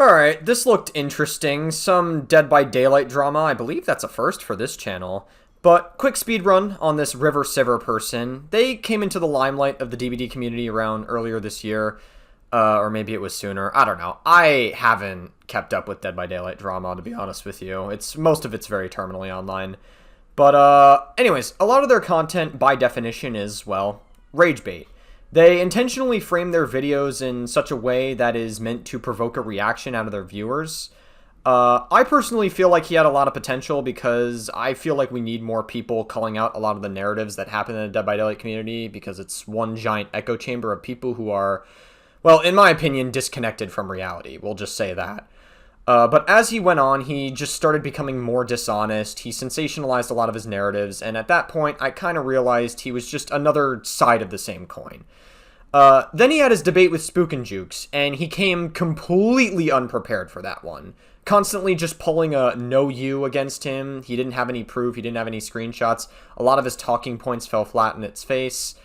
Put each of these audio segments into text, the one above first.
Alright, this looked interesting. Some Dead by Daylight drama. I believe that's a first for this channel. But quick speedrun on this RiverCiver person. They came into the limelight of the DBD community around earlier this year. Or maybe it was sooner. I don't know. I haven't kept up with Dead by Daylight drama, to be honest with you. Most of it's very terminally online. But, anyways, a lot of their content, by definition, is, well, rage bait. They intentionally frame their videos in such a way that is meant to provoke a reaction out of their viewers. I personally feel like he had a lot of potential because I feel like we need more people calling out a lot of the narratives that happen in the Dead by Daylight community because it's one giant echo chamber of people who are, well, in my opinion, disconnected from reality. We'll just say that. But as he went on, he just started becoming more dishonest. He sensationalized a lot of his narratives, and at that point, I kind of realized he was just another side of the same coin. Then he had his debate with Spook and Jukes, and he came completely unprepared for that one. Constantly just pulling a no you against him. He didn't have any proof. He didn't have any screenshots. A lot of his talking points fell flat in its face.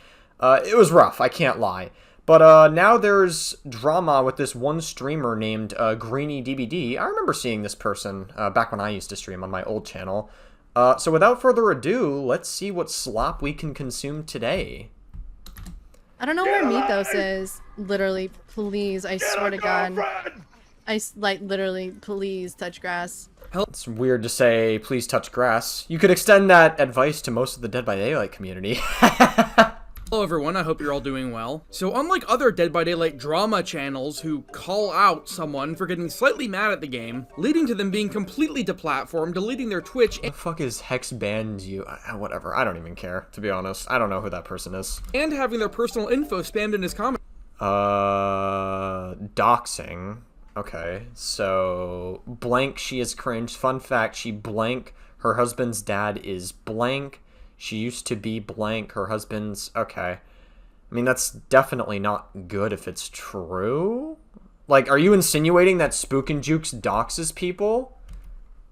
It was rough, I can't lie. But now there's drama with this one streamer named Greeny DBD. I remember seeing this person back when I used to stream on my old channel. So without further ado, let's see what slop we can consume today. I don't know where Mythos is. Literally, please, I swear to God. Literally, please touch grass. It's weird to say, please touch grass. You could extend that advice to most of the Dead by Daylight community. Hello everyone, I hope you're all doing well. So unlike other Dead by Daylight drama channels who call out someone for getting slightly mad at the game, leading to them being completely deplatformed, deleting their Twitch, the fuck is Hex banned you? Whatever, I don't even care, to be honest. I don't know who that person is. and having their personal info spammed in his comments. Doxing. Okay, so blank, she is cringe. Fun fact, she blank, her husband's dad is blank. She used to be blank, her husband's... Okay. I mean, that's definitely not good if it's true. Like, are you insinuating that Spook and Jukes doxes people?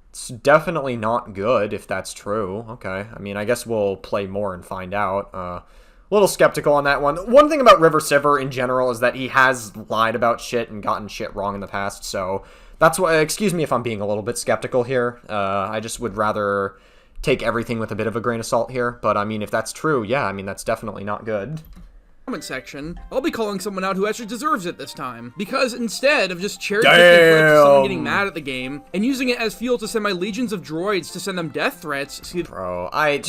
It's definitely not good if that's true. Okay. I mean, I guess we'll play more and find out. A little skeptical on that one. One thing about RiverCiver in general is that he has lied about shit and gotten shit wrong in the past, so... That's why... Excuse me if I'm being a little bit skeptical here. I just would rather... take everything with a bit of a grain of salt here, but I mean, if that's true, yeah, I mean, that's definitely not good. Comment section, I'll be calling someone out who actually deserves it this time. Because instead of just cherry-picking clips of someone getting mad at the game, and using it as fuel to send my legions of droids to send them death threats... Bro, I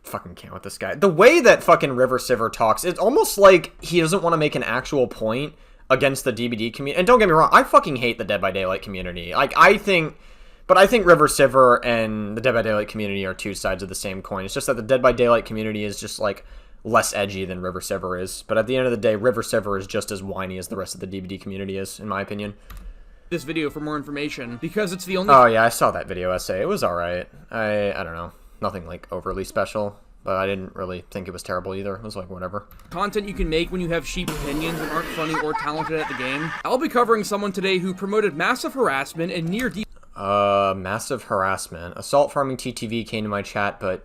fucking can't with this guy. The way that fucking RiverCiver talks, it's almost like he doesn't want to make an actual point against the DBD community. And don't get me wrong, I fucking hate the Dead by Daylight community. Like, I think RiverCiver and the Dead by Daylight community are two sides of the same coin. It's just that the Dead by Daylight community is just, like, less edgy than RiverCiver is. But at the end of the day, RiverCiver is just as whiny as the rest of the DBD community is, in my opinion. This video for more information, because it's the only... Oh, yeah, I saw that video essay. It was alright. I don't know. Nothing, like, overly special. But I didn't really think it was terrible either. It was like, whatever. Content you can make when you have sheep opinions and aren't funny or talented at the game. I'll be covering someone today who promoted massive harassment and near-deep... Massive harassment. Assault Farming TTV came to my chat, but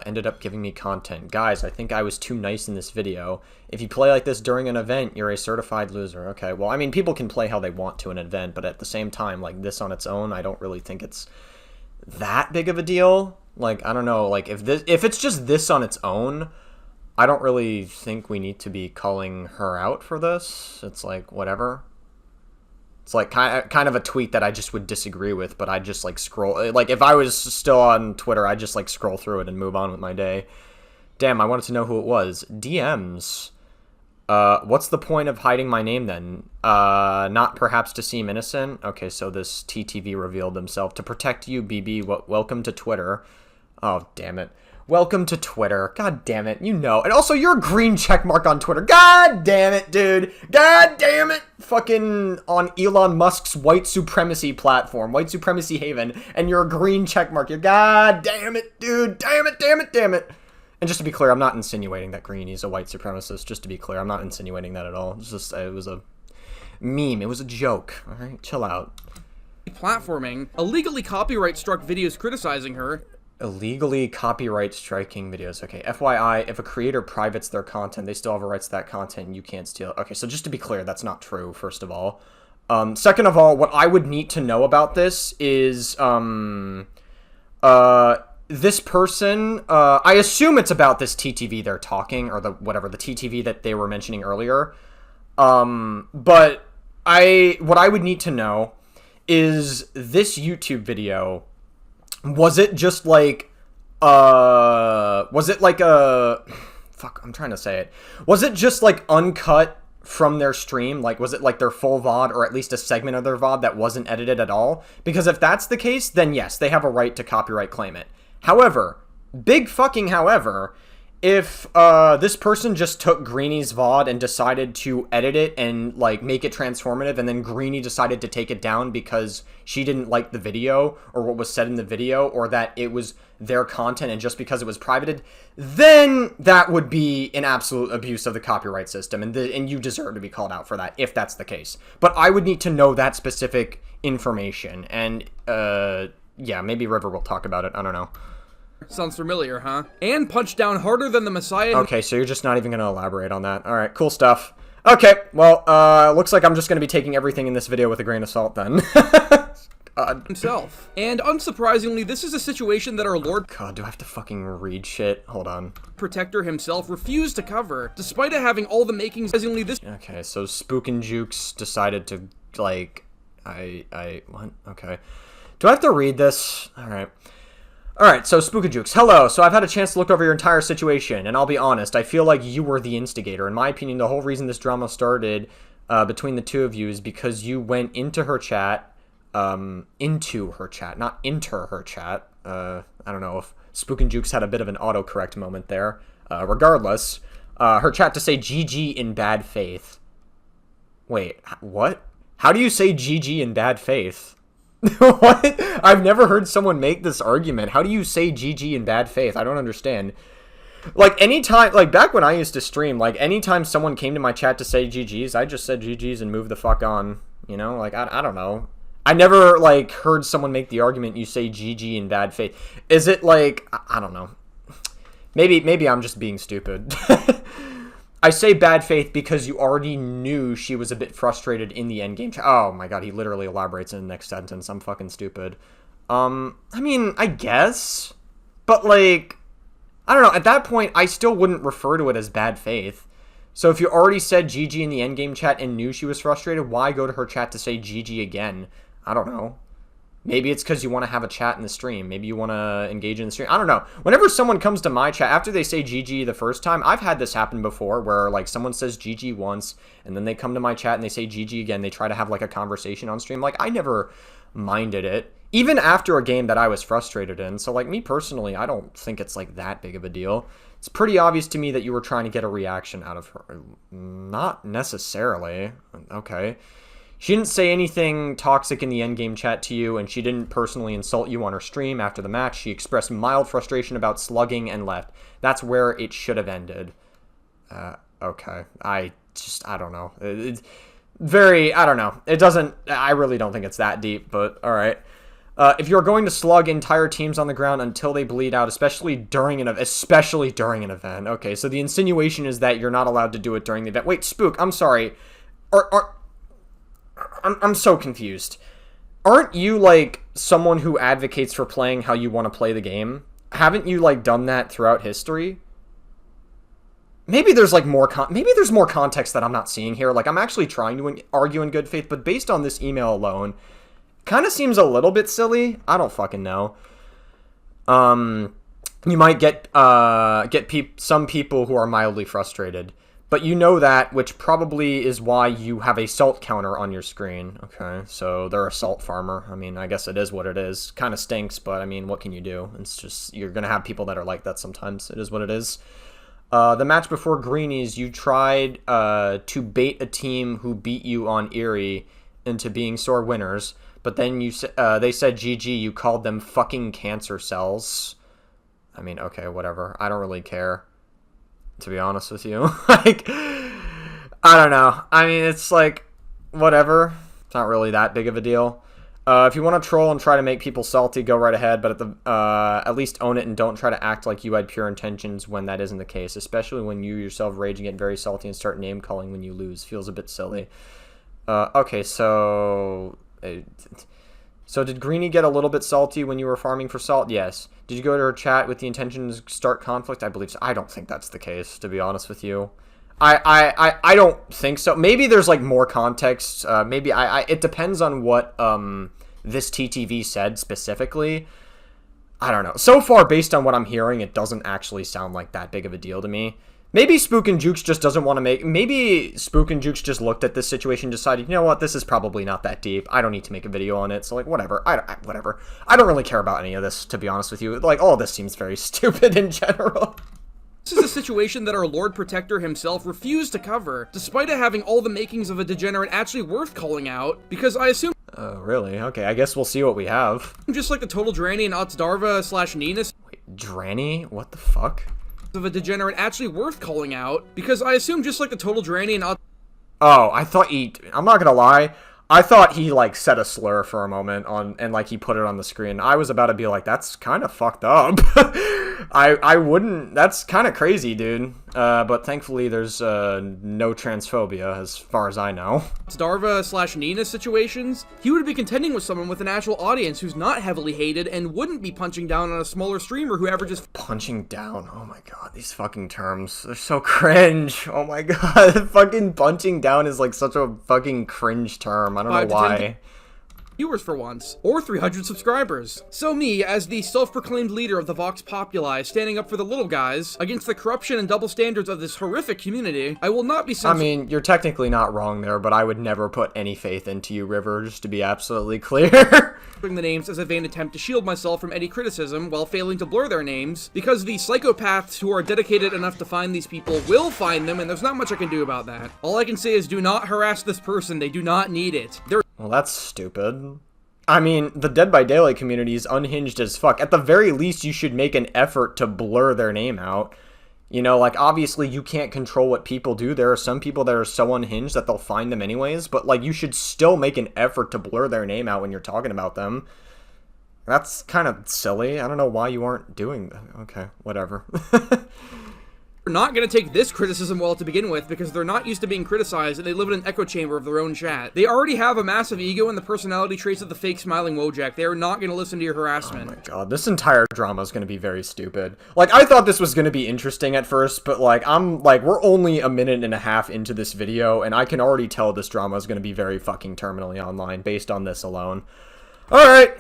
ended up giving me content. Guys, I think I was too nice in this video. If you play like this during an event, you're a certified loser. Okay, well, I mean, people can play how they want to an event, but at the same time, like, this on its own, I don't really think it's that big of a deal. Like, I don't know, like, if it's just this on its own, I don't really think we need to be calling her out for this. It's like, whatever. It's like kind of a tweet that I just would disagree with, but I just like scroll. Like if I was still on Twitter, I'd just like scroll through it and move on with my day. Damn, I wanted to know who it was. DMs. What's the point of hiding my name then? Not perhaps to seem innocent? Okay, so this TTV revealed himself. To protect you, BB, welcome to Twitter. Oh, damn it. Welcome to Twitter. God damn it, you know. And also, you're a green checkmark on Twitter. God damn it, dude. God damn it. Fucking on Elon Musk's white supremacy platform, white supremacy haven, and you're a green checkmark. You're god damn it, dude. Damn it, damn it, damn it. And just to be clear, I'm not insinuating that Greeny's a white supremacist. Just to be clear, I'm not insinuating that at all. It's just, it was a meme. It was a joke. All right, chill out. Platforming, illegally copyright struck videos criticizing her. Illegally copyright striking videos. Okay, FYI, if a creator privates their content, they still have a rights to that content and you can't steal it. Okay, so just to be clear, that's not true, first of all. Second of all, what I would need to know about this is, this person, I assume it's about this TTV they're talking, or the TTV that they were mentioning earlier. But what I would need to know is this YouTube video, was it just like, was it like a, fuck, I'm trying to say it. Was it just like uncut from their stream? Like, was it like their full VOD, or at least a segment of their VOD that wasn't edited at all? Because if that's the case, then yes, they have a right to copyright claim it. However, big fucking however, if this person just took Greeny's VOD and decided to edit it and like make it transformative, and then Greeny decided to take it down because she didn't like the video or what was said in the video, or that it was their content and just because it was privated, then that would be an absolute abuse of the copyright system, and you deserve to be called out for that if that's the case. But I would need to know that specific information, and yeah, maybe River will talk about it. I don't know. Sounds familiar, huh? And punched down harder than the Messiah. Okay, so you're just not even going to elaborate on that. All right, cool stuff. Okay, well, looks like I'm just going to be taking everything in this video with a grain of salt then. God. Himself. And unsurprisingly, this is a situation that our Lord God, do I have to fucking read shit? Hold on. Protector himself refused to cover, despite it having all the makings. Okay, so Spook and Jukes decided to, like, what? Okay. Do I have to read this? All right. Alright, so Spook and Jukes. Hello, so I've had a chance to look over your entire situation, and I'll be honest, I feel like you were the instigator. In my opinion, the whole reason this drama started between the two of you is because you went into her chat, into her chat, not enter her chat. I don't know if Spook and Jukes had a bit of an autocorrect moment there. Regardless, her chat to say GG in bad faith. Wait, what? How do you say GG in bad faith? What? I've never heard someone make this argument. How do you say GG in bad faith? I don't understand. Like, anytime, like, back when I used to stream, like, anytime someone came to my chat to say GG's, I just said GG's and moved the fuck on. You know? Like, I don't know. I never, like, heard someone make the argument you say GG in bad faith. Is it, like, I don't know. Maybe I'm just being stupid. I say bad faith because you already knew she was a bit frustrated in the endgame chat. Oh my god, he literally elaborates in the next sentence. I'm fucking stupid. I mean, I guess. But, like, I don't know. At that point, I still wouldn't refer to it as bad faith. So if you already said GG in the endgame chat and knew she was frustrated, why go to her chat to say GG again? I don't know. Maybe it's because you want to have a chat in the stream. Maybe you want to engage in the stream. I don't know. Whenever someone comes to my chat, after they say GG the first time, I've had this happen before where, like, someone says GG once, and then they come to my chat and they say GG again. They try to have, like, a conversation on stream. Like, I never minded it. Even after a game that I was frustrated in. So, like, me personally, I don't think it's, like, that big of a deal. It's pretty obvious to me that you were trying to get a reaction out of her. Not necessarily. Okay. She didn't say anything toxic in the endgame chat to you, and she didn't personally insult you on her stream after the match. She expressed mild frustration about slugging and left. That's where it should have ended. Okay. I don't know. It's I don't know. It doesn't, I really don't think it's that deep, but alright. If you're going to slug entire teams on the ground until they bleed out, especially during an event. Okay, so the insinuation is that you're not allowed to do it during the event. Wait, Spook, I'm sorry. I'm so confused. Aren't you, like, someone who advocates for playing how you want to play the game? Haven't you, like, done that throughout history? Maybe there's, like, more context that I'm not seeing here. Like, I'm actually trying to argue in good faith, but based on this email alone, kind of seems a little bit silly. I don't fucking know. You might get some people who are mildly frustrated. But you know that, which probably is why you have a salt counter on your screen. Okay, so they're a salt farmer. I mean, I guess it is what it is. Kind of stinks, but I mean, what can you do? It's just, you're going to have people that are like that sometimes. It is what it is. The match before Greeny's, you tried to bait a team who beat you on Erie into being sore winners. But then they said GG, you called them fucking cancer cells. I mean, okay, whatever. I don't really care, to be honest with you. Like, I don't know. I mean, it's like, whatever. It's not really that big of a deal. If you want to troll and try to make people salty, go right ahead, but at least own it and don't try to act like you had pure intentions when that isn't the case, especially when you yourself rage and get very salty and start name-calling when you lose. Feels a bit silly. Okay, so... So did Greeny get a little bit salty when you were farming for salt? Yes. Did you go to her chat with the intention to start conflict? I believe so. I don't think that's the case, to be honest with you. I don't think so. Maybe there's, like, more context. Maybe it depends on what, this TTV said specifically. I don't know. So far, based on what I'm hearing, it doesn't actually sound like that big of a deal to me. Maybe Spook and Jukes just doesn't want to make... Maybe Spook and Jukes just looked at this situation and decided, you know what, this is probably not that deep. I don't need to make a video on it, so, like, whatever. Whatever. I don't really care about any of this, to be honest with you. Like, all of this seems very stupid in general. This is a situation that our Lord Protector himself refused to cover, despite it having all the makings of a degenerate actually worth calling out, because I assume... Really? Okay, I guess we'll see what we have. Just like the total Dranny and Otsdarva/Nina... Wait, Dranny? What the fuck? ...of a degenerate actually worth calling out, because I assume just like the total Dranny and Oh, I thought I'm not gonna lie, I thought he, like, said a slur for a moment and, like, he put it on the screen. I was about to be like, that's kind of fucked up. I wouldn't... That's kind of crazy, dude. But thankfully, there's, no transphobia, as far as I know. Otsdarva/Nina situations, he would be contending with someone with an actual audience who's not heavily hated and wouldn't be punching down on a smaller streamer who averages... Punching down? Oh my god, these fucking terms. They're so cringe. Oh my god, fucking punching down is, like, such a fucking cringe term. I don't know why. Viewers for once, or 300 subscribers. So me, as the self-proclaimed leader of the Vox Populi, standing up for the little guys, against the corruption and double standards of this horrific community, I will not be censored. I mean, you're technically not wrong there, but I would never put any faith into you, River, just to be absolutely clear. The names as a vain attempt to shield myself from any criticism while failing to blur their names, because the psychopaths who are dedicated enough to find these people will find them, and there's not much I can do about that. All I can say is do not harass this person, they do not need it. Well, that's stupid. I mean, the Dead by Daylight community is unhinged as fuck. At the very least, you should make an effort to blur their name out. You know, like, obviously you can't control what people do. There are some people that are so unhinged that they'll find them anyways, but, like, you should still make an effort to blur their name out when you're talking about them. That's kind of silly. I don't know why you aren't doing that. Okay, whatever. They're not going to take this criticism well to begin with because they're not used to being criticized and they live in an echo chamber of their own chat. They already have a massive ego and the personality traits of the fake smiling Wojak. They are not going to listen to your harassment. Oh my god, this entire drama is going to be very stupid. Like, I thought this was going to be interesting at first, but, like, we're only a minute and a half into this video and I can already tell this drama is going to be very fucking terminally online based on this alone. Alright.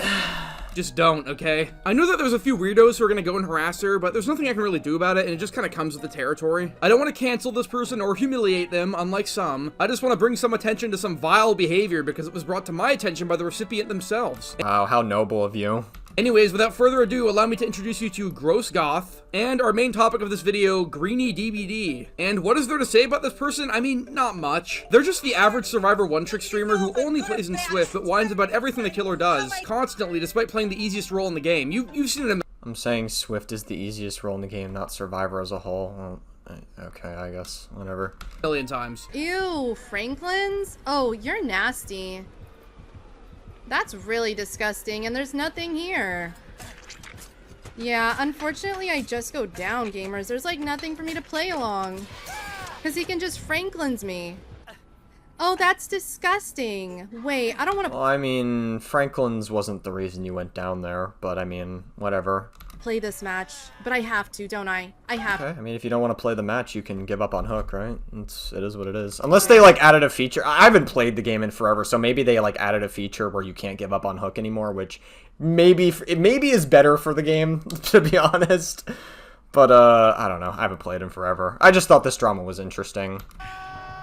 Just don't, okay? I know that there's a few weirdos who are gonna go and harass her, but there's nothing I can really do about it, and it just kind of comes with the territory. I don't want to cancel this person or humiliate them, unlike some. I just want to bring some attention to some vile behavior because it was brought to my attention by the recipient themselves. Wow, how noble of you. Anyways, without further ado, allow me to introduce you to Gross Goth, and our main topic of this video, Greeny DBD. And what is there to say about this person? I mean, not much. They're just the average Survivor one-trick streamer who only plays in Swift, but whines about everything the killer does, constantly, despite playing the easiest role in the game. You've seen it. I'm saying Swift is the easiest role in the game, not Survivor as a whole. Well, okay, I guess. Whatever. A million times. Ew, Franklin's? Oh, you're nasty. That's really disgusting, and there's nothing here. Yeah, unfortunately, I just go down, gamers. There's, like, nothing for me to play along. Because he can just Franklin's me. Oh, that's disgusting. Wait, I don't want to... Well, I mean, Franklin's wasn't the reason you went down there, but, I mean, whatever. Play this match, but I have to, don't I? I have to. Okay, I mean, if you don't want to play the match, you can give up on Hook, right? It is what it is. Unless they, like, added a feature. I haven't played the game in forever, so maybe they, like, added a feature where you can't give up on Hook anymore, which maybe is better for the game, to be honest. But, I don't know. I haven't played in forever. I just thought this drama was interesting.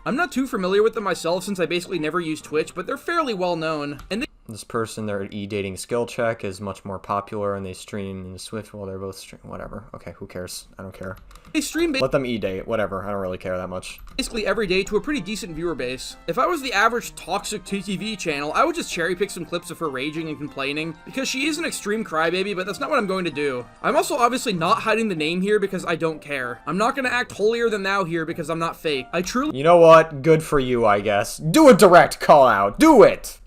I'm not too familiar with them myself since I basically never use Twitch, but they're fairly well known, and this person, their e-dating skill check is much more popular, and they stream in Swift while they're both stream. Whatever. Okay, who cares? I don't care. They stream let them e-date. Whatever. I don't really care that much. Basically every day to a pretty decent viewer base. If I was the average toxic TTV channel, I would just cherry pick some clips of her raging and complaining, because she is an extreme crybaby, but that's not what I'm going to do. I'm also obviously not hiding the name here because I don't care. I'm not going to act holier than thou here because I'm not fake. I truly... You know what? Good for you, I guess. Do a direct call out. Do it!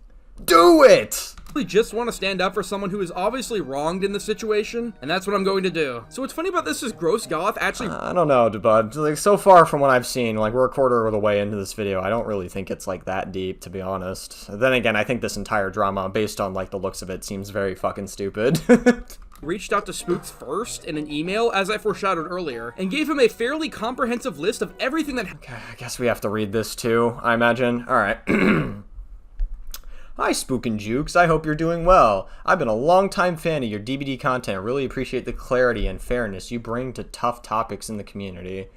Do it! just want to stand up for someone who is obviously wronged in the situation, and that's what I'm going to do. So what's funny about this is Gross Goth actually... I don't know, bud. Like, so far from what I've seen, like, we're a quarter of the way into this video. I don't really think it's, like, that deep, to be honest. Then again, I think this entire drama, based on, like, the looks of it, seems very fucking stupid. reached out to Spooks first in an email, as I foreshadowed earlier, and gave him a fairly comprehensive list of everything that... Okay, I guess we have to read this too, I imagine. Alright. Hi, Spook and Jukes. I hope you're doing well. I've been a long-time fan of your DBD content. Really appreciate the clarity and fairness you bring to tough topics in the community.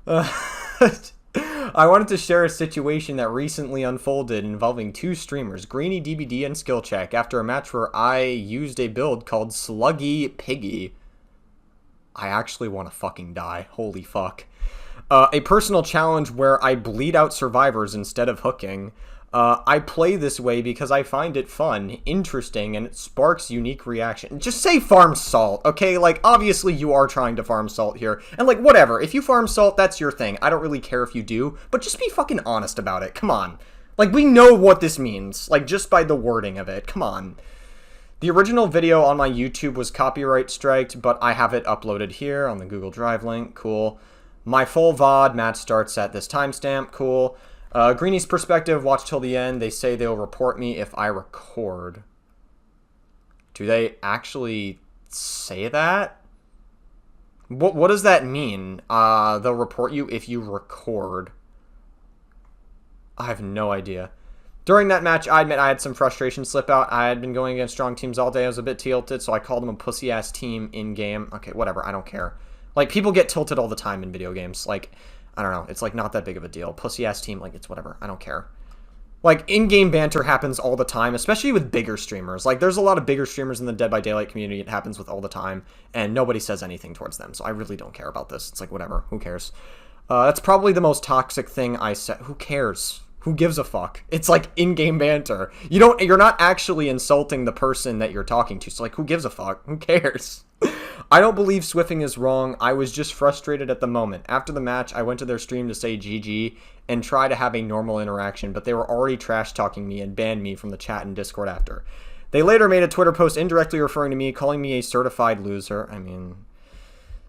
I wanted to share a situation that recently unfolded involving two streamers, Greeny, DBD, and Skillcheck, after a match where I used a build called Sluggy Piggy. I actually want to fucking die. Holy fuck. A personal challenge where I bleed out survivors instead of hooking. I play this way because I find it fun, interesting, and it sparks unique reaction. Just say farm salt, okay? Like, obviously you are trying to farm salt here. And, like, whatever. If you farm salt, that's your thing. I don't really care if you do, but just be fucking honest about it. Come on. Like, we know what this means. Like, just by the wording of it. Come on. The original video on my YouTube was copyright striked, but I have it uploaded here on the Google Drive link. Cool. My full VOD match starts at this timestamp. Cool. Greeny's perspective, watch till the end. They say they'll report me if I record. Do they actually say that? What does that mean? They'll report you if you record. I have no idea. During that match, I admit I had some frustration slip out. I had been going against strong teams all day. I was a bit tilted, so I called them a pussy-ass team in-game. Okay, whatever. I don't care. Like, people get tilted all the time in video games. Like... I don't know, it's like not that big of a deal. Pussy-ass team, like, it's whatever, I don't care. Like, in-game banter happens all the time, especially with bigger streamers. Like, there's a lot of bigger streamers in the Dead by Daylight community it happens with all the time, and nobody says anything towards them, so I really don't care about this. It's like, whatever, who cares? That's probably the most toxic thing I said. Who cares? Who gives a fuck? It's like in-game banter. You're not actually insulting the person that you're talking to, so like, who gives a fuck? Who cares? I don't believe Swiffing is wrong. I was just frustrated at the moment. After the match, I went to their stream to say GG and try to have a normal interaction, but they were already trash-talking me and banned me from the chat and Discord after. They later made a Twitter post indirectly referring to me, calling me a certified loser. I mean,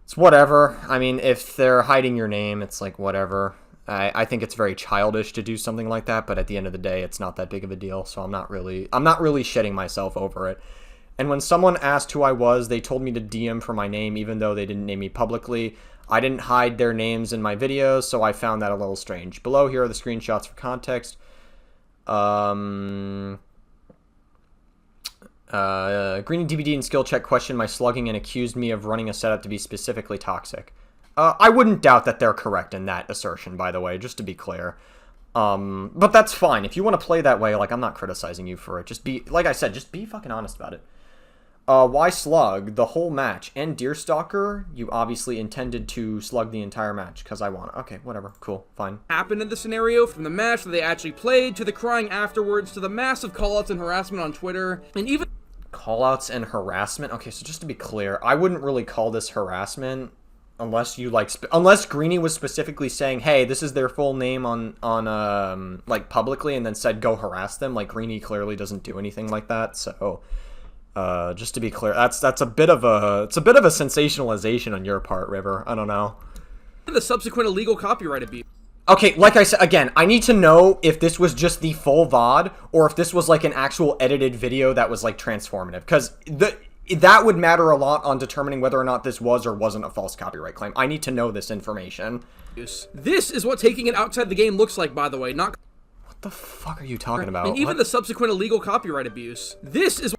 it's whatever. I mean, if they're hiding your name, it's like whatever. I think it's very childish to do something like that, but at the end of the day, it's not that big of a deal, so I'm not really shitting myself over it. And when someone asked who I was, they told me to DM for my name, even though they didn't name me publicly. I didn't hide their names in my videos, so I found that a little strange. Below, here are the screenshots for context. Greeny, DBD, and Skillcheck questioned my slugging and accused me of running a setup to be specifically toxic. I wouldn't doubt that they're correct in that assertion, by the way, just to be clear. But that's fine. If you want to play that way, like, I'm not criticizing you for it. Just be, like I said, just be fucking honest about it. Why slug the whole match? And Deerstalker, you obviously intended to slug the entire match, because I want it. Okay, whatever. Cool. Fine. Happened in the scenario, from the match that they actually played, to the crying afterwards, to the massive callouts and harassment on Twitter, and even... Callouts and harassment? Okay, so just to be clear, I wouldn't really call this harassment... Unless you, like, unless Greeny was specifically saying, hey, this is their full name on like, publicly, and then said, go harass them. Like, Greeny clearly doesn't do anything like that, so, just to be clear, that's a bit of a, it's a bit of a sensationalization on your part, River. I don't know. The subsequent illegal copyright abuse. Okay, like I said, again, I need to know if this was just the full VOD, or if this was, like, an actual edited video that was, like, transformative, because that would matter a lot on determining whether or not this was or wasn't a false copyright claim. I need to know this information. This is what taking it outside the game looks like, by the way, not... What the fuck are you talking about? And even the subsequent illegal copyright abuse. This is...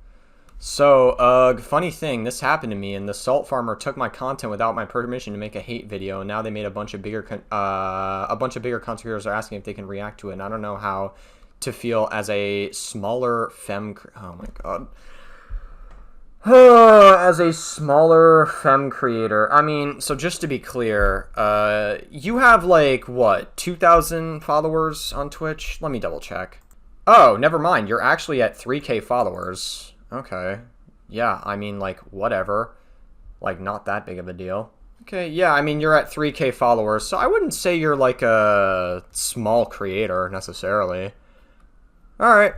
So, funny thing, this happened to me, and the salt farmer took my content without my permission to make a hate video, and now they made a bunch of bigger content creators are asking if they can react to it, and I don't know how to feel as a smaller femme... Oh my god. As a smaller femme creator, I mean, so just to be clear, you have, like, what, 2,000 followers on Twitch? Let me double check. Oh, never mind, you're actually at 3K followers. Okay. Yeah, I mean, like, whatever. Like, not that big of a deal. Okay, yeah, I mean, you're at 3K followers, so I wouldn't say you're, like, a small creator, necessarily. Alright.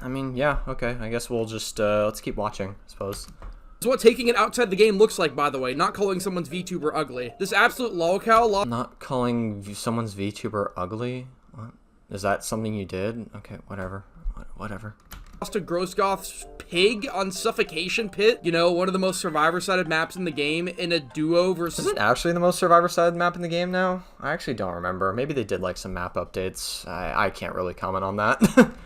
I mean, yeah, okay. I guess we'll just, let's keep watching, I suppose. It's what taking it outside the game looks like, by the way, not calling someone's VTuber ugly. This absolute lolcow Not calling someone's VTuber ugly? What? Is that something you did? Okay, whatever. Whatever. lost to Gross Goth's pig on Suffocation Pit. You know, one of the most survivor-sided maps in the game in a duo versus... Is it actually the most survivor-sided map in the game now? I actually don't remember. Maybe they did, like, some map updates. I can't really comment on that.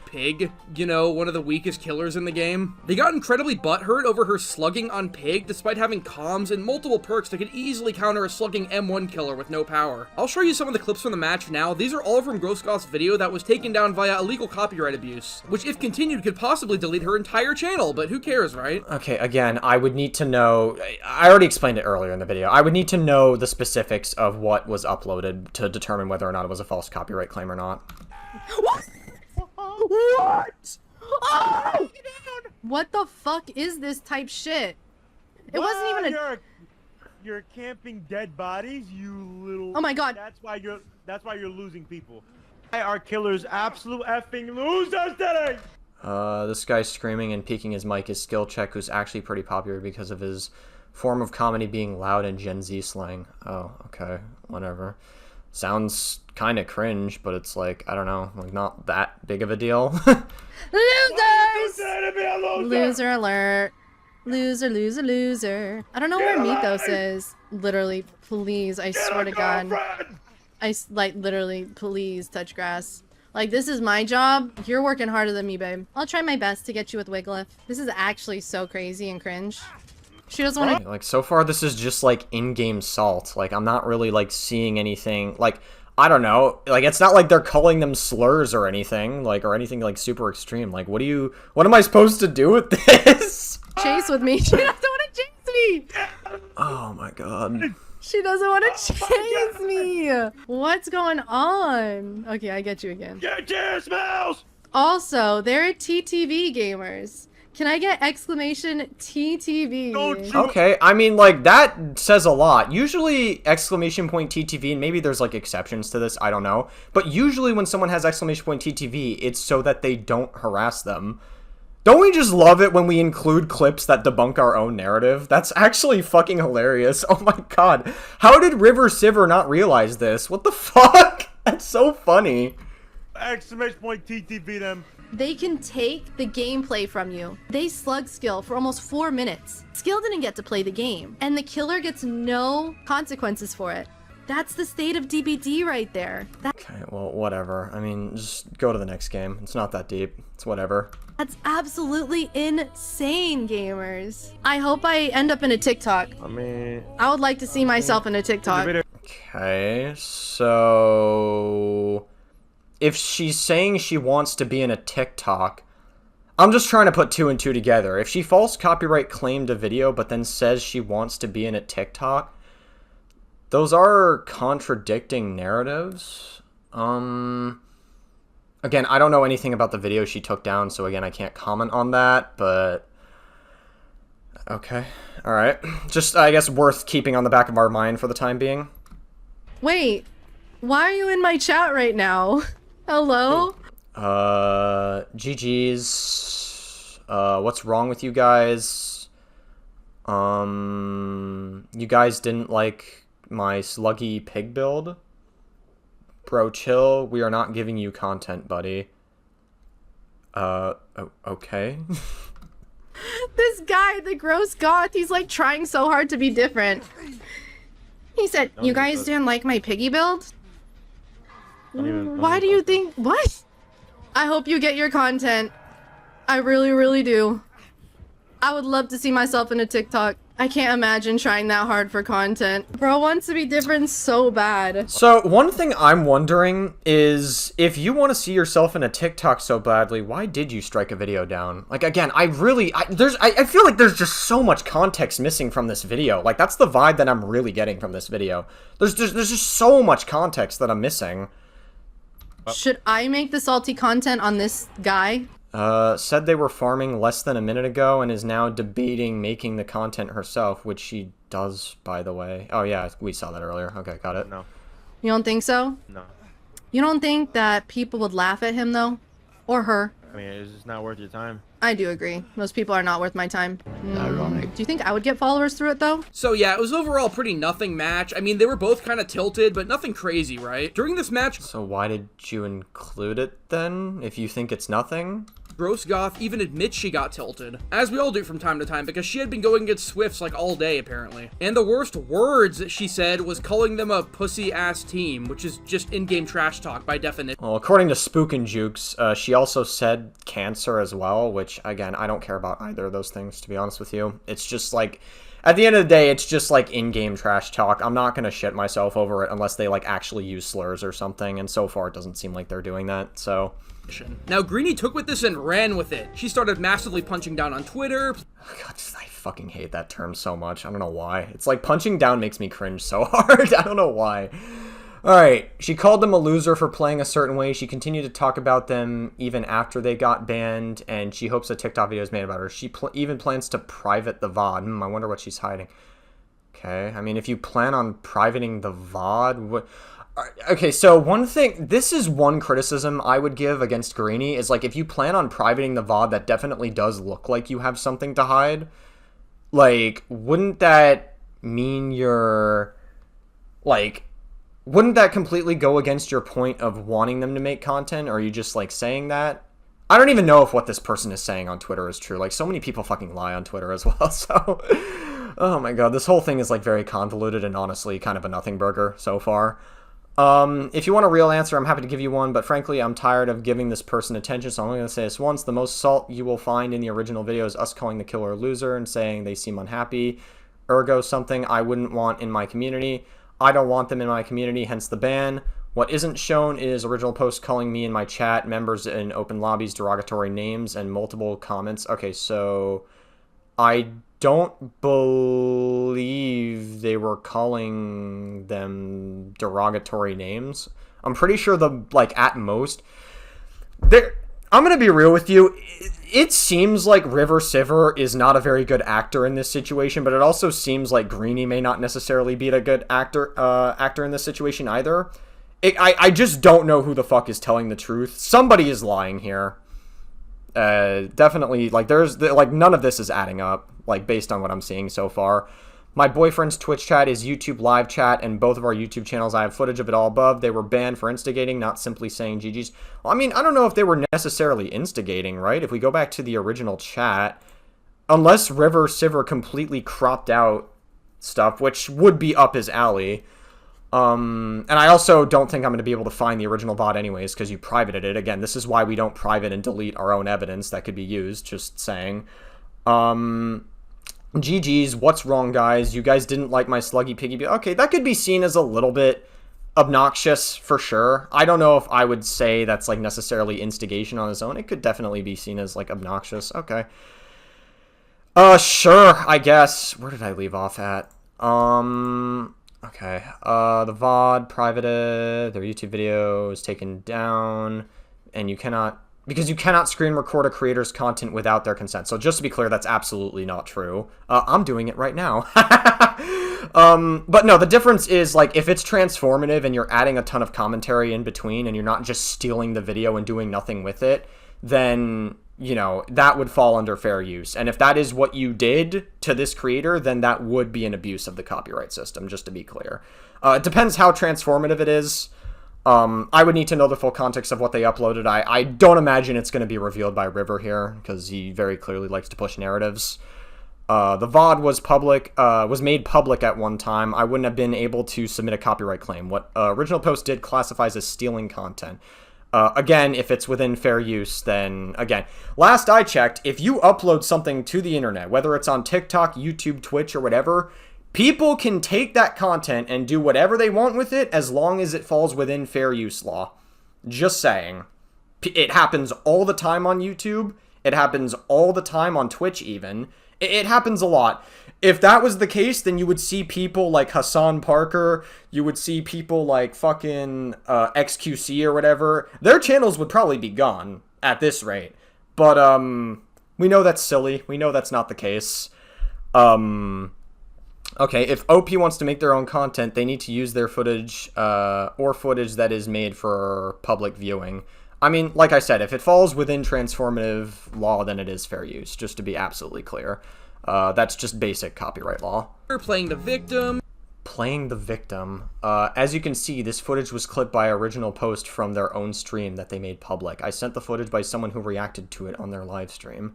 Pig, you know, one of the weakest killers in the game. They got incredibly butthurt over her slugging on Pig, despite having comms and multiple perks that could easily counter a slugging M1 killer with no power. I'll show you some of the clips from the match now. These are all from Gross Goth's video that was taken down via illegal copyright abuse, which if continued could possibly delete her entire channel, but who cares, right? Okay, again, I would need to know... I already explained it earlier in the video. I would need to know the specifics of what was uploaded to determine whether or not it was a false copyright claim or not. What? What? Oh! What the fuck is this type shit? It wasn't even a... You're camping dead bodies, you little... Oh my god. That's why you're losing people. Why are killers absolute effing losers today? This guy screaming and peeking his mic is Skill Check, who's actually pretty popular because of his form of comedy being loud and Gen Z slang. Oh, okay. Whatever. Sounds kind of cringe, but it's like, I don't know, like not that big of a deal. Losers! Loser alert. Loser, loser, loser. I don't know where Mythos is. Literally, please, I swear to God. Literally, please touch grass. Like, this is my job. You're working harder than me, babe. I'll try my best to get you with Wiglif. This is actually so crazy and cringe. She doesn't want to... Like, so far, this is just, like, in-game salt. Like, I'm not really, like, seeing anything. Like, I don't know. Like, it's not like they're calling them slurs or anything. Like, or anything, like, super extreme. Like, what am I supposed to do with this? Chase with me. She doesn't want to chase me. Oh, my God. She doesn't want to chase me. What's going on? Okay, I get you again. Get your smells! Also, they're TTV gamers. Can I get exclamation TTV? Okay, I mean, like, that says a lot. Usually, exclamation point TTV, and maybe there's, like, exceptions to this, I don't know. But usually when someone has exclamation point TTV, it's so that they don't harass them. Don't we just love it when we include clips that debunk our own narrative? That's actually fucking hilarious. Oh my god. How did RiverCiver not realize this? What the fuck? That's so funny. Exclamation point TTV them. They can take the gameplay from you. They slug Skill for almost 4 minutes. Skill didn't get to play the game, and the killer gets no consequences for it. That's the state of DBD right there. Okay, well, whatever. I mean, just go to the next game. It's not that deep. It's whatever. That's absolutely insane, gamers. I hope I end up in a TikTok. I would like to see myself in a TikTok. Okay, so... if she's saying she wants to be in a TikTok, I'm just trying to put 2 and 2 together. If she false copyright claimed a video but then says she wants to be in a TikTok, those are contradicting narratives. Again, I don't know anything about the video she took down, so again, I can't comment on that, but... okay, alright. Just, I guess, worth keeping on the back of our mind for the time being. Wait, why are you in my chat right now? Hello? GG's. What's wrong with you guys? You guys didn't like my sluggy pig build? Bro, chill. We are not giving you content, buddy. Okay. This guy, the gross goth, he's like trying so hard to be different. He said, you guys didn't like my piggy build? Why do you think... what? I hope you get your content. I really, really do. I would love to see myself in a TikTok. I can't imagine trying that hard for content. Bro wants to be different so bad. So, one thing I'm wondering is, if you want to see yourself in a TikTok so badly, why did you strike a video down? Like, again, I feel like there's just so much context missing from this video. Like, that's the vibe that I'm really getting from this video. There's just so much context that I'm missing. Should I make the salty content on this guy? Said they were farming less than a minute ago and is now debating making the content herself, which she does, by the way. Oh yeah, we saw that earlier. Okay, got it. No. You don't think so? No. You don't think that people would laugh at him, though? Or her. I mean, it's just not worth your time. I do agree. Most people are not worth my time. Ironic. Do you think I would get followers through it, though? So yeah, it was overall a pretty nothing match. I mean, they were both kind of tilted, but nothing crazy, right? During this match, So why did you include it then, if you think it's nothing? Gross Goth even admits she got tilted, as we all do from time to time, because she had been going against Swifts like all day, apparently. And the worst words that she said was calling them a pussy-ass team, which is just in-game trash talk by definition. Well, according to Spook and Jukes, she also said cancer as well, which, again, I don't care about either of those things, to be honest with you. It's just like, at the end of the day, it's just like in-game trash talk. I'm not gonna shit myself over it unless they like actually use slurs or something, and so far it doesn't seem like they're doing that, so... Now, Greeny took with this and ran with it. She started massively punching down on Twitter. God, I fucking hate that term so much. I don't know why. It's like punching down makes me cringe so hard. I don't know why. Alright, she called them a loser for playing a certain way. She continued to talk about them even after they got banned, and she hopes a TikTok video is made about her. She even plans to private the VOD. I wonder what she's hiding. Okay, I mean, if you plan on privating the VOD, what... Okay, so one thing, this is one criticism I would give against Greeny, is like, if you plan on privating the VOD, that definitely does look like you have something to hide. Like, wouldn't that mean you're, like, wouldn't that completely go against your point of wanting them to make content, or are you just, like, saying that? I don't even know if what this person is saying on Twitter is true. Like, so many people fucking lie on Twitter as well, so... Oh my god, this whole thing is, like, very convoluted and honestly kind of a nothing burger so far. If you want a real answer, I'm happy to give you one, but frankly, I'm tired of giving this person attention, so I'm only going to say this once. The most salt you will find in the original video is us calling the killer a loser and saying they seem unhappy. Ergo, something I wouldn't want in my community. I don't want them in my community, hence the ban. What isn't shown is original posts calling me and my chat members in open lobbies derogatory names and multiple comments. Okay, so I don't believe they were calling them derogatory names. I'm pretty sure at most, I'm gonna be real with you. It seems like RiverCiver is not a very good actor in this situation, but it also seems like Greeny may not necessarily be a good actor in this situation either. I just don't know who the fuck is telling the truth. Somebody is lying here. Definitely, like, none of this is adding up, like, based on what I'm seeing so far. My boyfriend's Twitch chat is YouTube live chat, and both of our YouTube channels, I have footage of it all above. They were banned for instigating, not simply saying GG's. Well, I mean, I don't know if they were necessarily instigating, right? If we go back to the original chat, unless RiverCiver completely cropped out stuff, which would be up his alley. And I also don't think I'm going to be able to find the original VOD anyways, because you privated it. Again, this is why we don't private and delete our own evidence that could be used, just saying. GG's, what's wrong, guys? You guys didn't like my sluggy piggy. Okay, that could be seen as a little bit obnoxious, for sure. I don't know if I would say that's, like, necessarily instigation on its own. It could definitely be seen as, like, obnoxious. Okay. Sure, I guess. Where did I leave off at? Okay, the VOD privated, their YouTube video is taken down, and you cannot screen record a creator's content without their consent. So just to be clear, that's absolutely not true. I'm doing it right now. But no, the difference is, like, if it's transformative and you're adding a ton of commentary in between and you're not just stealing the video and doing nothing with it, then, you know, that would fall under fair use. And if that is what you did to this creator, then that would be an abuse of the copyright system, just to be clear. It depends how transformative it is. I would need to know the full context of what they uploaded. I don't imagine it's going to be revealed by River here, because he very clearly likes to push narratives. The VOD was made public at one time. I wouldn't have been able to submit a copyright claim. What original post did classifies as stealing content. Again, if it's within fair use, then, again, last I checked, if you upload something to the internet, whether it's on TikTok, YouTube, Twitch, or whatever, people can take that content and do whatever they want with it as long as it falls within fair use law. Just saying. It happens all the time on YouTube. It happens all the time on Twitch, even. It happens a lot. If that was the case, then you would see people like Hassan Parker, you would see people like fucking XQC or whatever. Their channels would probably be gone at this rate. But, we know that's silly. We know that's not the case. Okay, if OP wants to make their own content, they need to use their footage, or footage that is made for public viewing. I mean, like I said, if it falls within transformative law, then it is fair use, just to be absolutely clear. That's just basic copyright law. Playing the victim. Playing the victim. As you can see, this footage was clipped by an original post from their own stream that they made public. I sent the footage by someone who reacted to it on their live stream.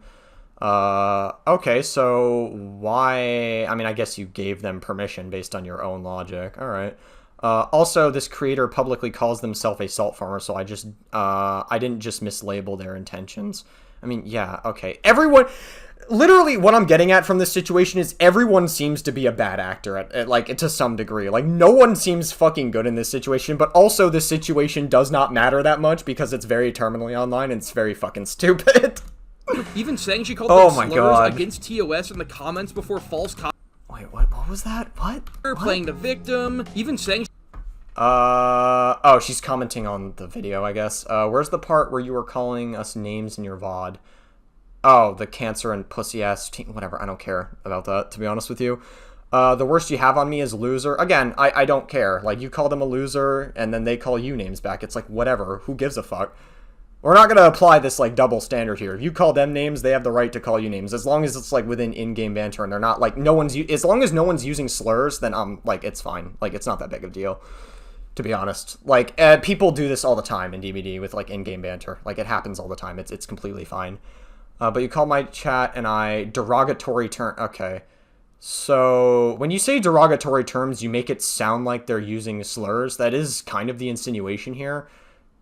Okay, so why... I mean, I guess you gave them permission based on your own logic. Alright. Also, this creator publicly calls themselves a salt farmer, so I didn't just mislabel their intentions. I mean, yeah, okay. Everyone... Literally, what I'm getting at from this situation is everyone seems to be a bad actor, like, to some degree. Like, no one seems fucking good in this situation, but also this situation does not matter that much because it's very terminally online and it's very fucking stupid. Even saying she called them slurs against TOS in the comments before false Wait, what was that? What? Playing the victim. Even saying... Oh, she's commenting on the video, I guess. Where's the part where you were calling us names in your VOD? Oh, the cancer and pussy-ass team. Whatever, I don't care about that, to be honest with you. The worst you have on me is loser. Again, I don't care. Like, you call them a loser, and then they call you names back. It's like, whatever. Who gives a fuck? We're not gonna apply this, like, double standard here. If you call them names, they have the right to call you names. As long as it's, like, within in-game banter, and they're not, like, as long as no one's using slurs, then, like, it's fine. Like, it's not that big of a deal, to be honest. Like, people do this all the time in DBD with, like, in-game banter. Like, it happens all the time. It's completely fine. But you call my chat and I derogatory term. Okay. So when you say derogatory terms, you make it sound like they're using slurs. That is kind of the insinuation here.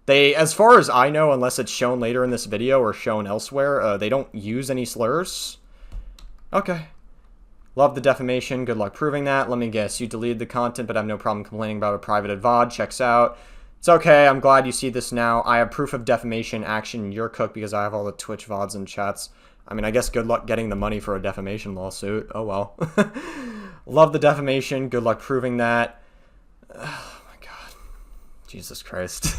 They, as far as I know, unless it's shown later in this video or shown elsewhere, they don't use any slurs. Okay. Love the defamation. Good luck proving that. Let me guess. You deleted the content, but I have no problem complaining about a private VOD. Checks out. It's okay, I'm glad you see this now. I have proof of defamation action in your cook because I have all the Twitch VODs and chats. I mean, I guess good luck getting the money for a defamation lawsuit. Oh well. Love the defamation. Good luck proving that. Oh my god. Jesus Christ.